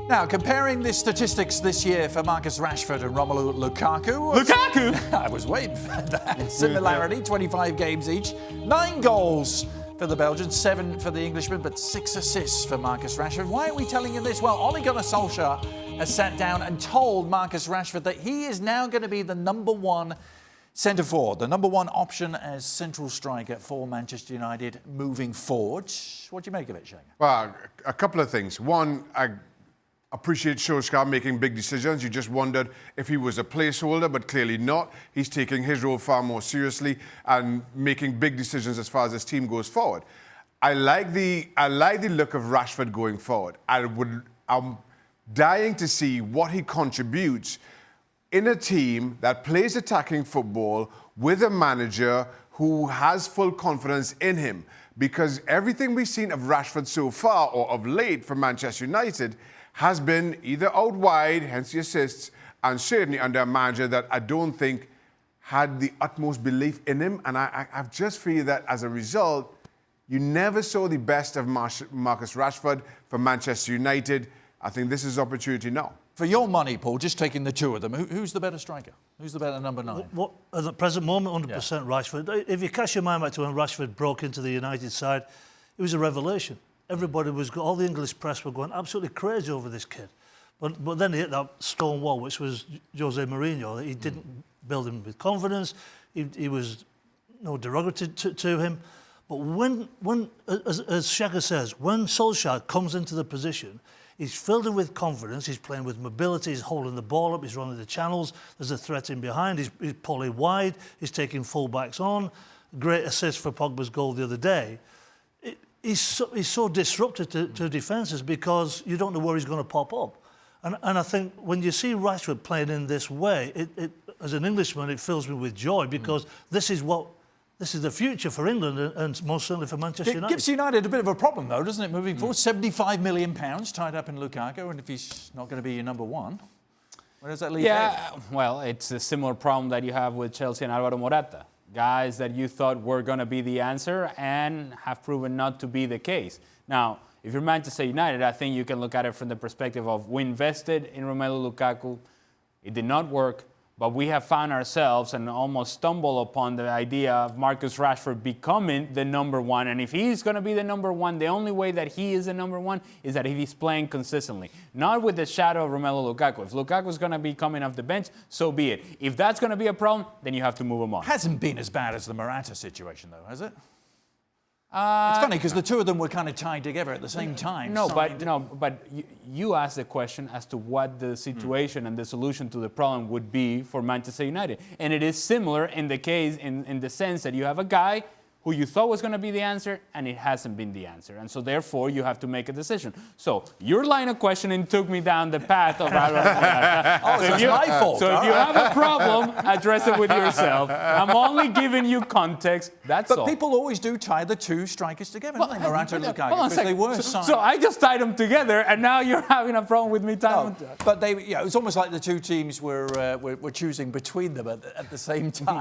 Now, comparing the statistics this year for Marcus Rashford and Romelu Lukaku. Lukaku? I was waiting for that. Similarity, 25 games each. 9 goals for the Belgians, 7 for the Englishman, but 6 assists for Marcus Rashford. Why are we telling you this? Well, Ole Gunnar Solskjaer has sat down and told Marcus Rashford that he is now going to be the number 1 centre forward, the number 1 option as central striker for Manchester United moving forward. What do you make of it, Shaka? Well, a couple of things. One, I appreciate Solskjaer making big decisions. You just wondered if he was a placeholder, but clearly not. He's taking his role far more seriously and making big decisions as far as his team goes forward. I like the look of Rashford going forward. I'm dying to see what he contributes in a team that plays attacking football with a manager who has full confidence in him. Because everything we've seen of Rashford so far, or of late for Manchester United, has been either out wide, hence the assists, and certainly under a manager that I don't think had the utmost belief in him. And I just feel that as a result, you never saw the best of Marcus Rashford for Manchester United. I think this is opportunity now. For your money, Paul, just taking the two of them, who's the better striker? Who's the better number 9? What, at the present moment, 100% Rashford. If you cast your mind back to when Rashford broke into the United side, it was a revelation. Everybody all the English press were going absolutely crazy over this kid. But then he hit that stone wall, which was Jose Mourinho. He didn't build him with confidence. He was no derogatory to him. But when as Shaka says, when Solskjaer comes into the position, he's filled him with confidence. He's playing with mobility. He's holding the ball up. He's running the channels. There's a threat in behind. He's pulling wide. He's taking full-backs on. Great assist for Pogba's goal the other day. He's so disruptive to defences because you don't know where he's going to pop up. And I think when you see Rashford playing in this way, as an Englishman, it fills me with joy because this is the future for England and most certainly for Manchester United. It gives United a bit of a problem, though, doesn't it, moving forward? £75 million tied up in Lukaku, and if he's not going to be your number 1, where does that leave him? Yeah, well, it's a similar problem that you have with Chelsea and Alvaro Morata. Guys that you thought were going to be the answer and have proven not to be the case. Now, if you're Manchester United, I think you can look at it from the perspective of we invested in Romelu Lukaku. It did not work. But we have found ourselves and almost stumbled upon the idea of Marcus Rashford becoming the number 1. And if he's going to be the number 1, the only way that he is the number 1 is that if he's playing consistently. Not with the shadow of Romelu Lukaku. If Lukaku's going to be coming off the bench, so be it. If that's going to be a problem, then you have to move him on. Hasn't been as bad as the Morata situation, though, has it? It's funny because the two of them were kind of tied together at the same time. But you asked the question as to what the situation and the solution to the problem would be for Manchester United. And it is similar in the case, in the sense that you have a guy who you thought was going to be the answer, and it hasn't been the answer. And so, therefore, you have to make a decision. So, your line of questioning took me down the path of... it's my fault. So, if you have a problem, address it with yourself. I'm only giving you context, that's all. But people always do tie the two strikers together, don't they, Morata and Lukaku, because they were signed. So, I just tied them together, and now you're having a problem with me tying them together. But it was almost like the two teams were choosing between them at the same time.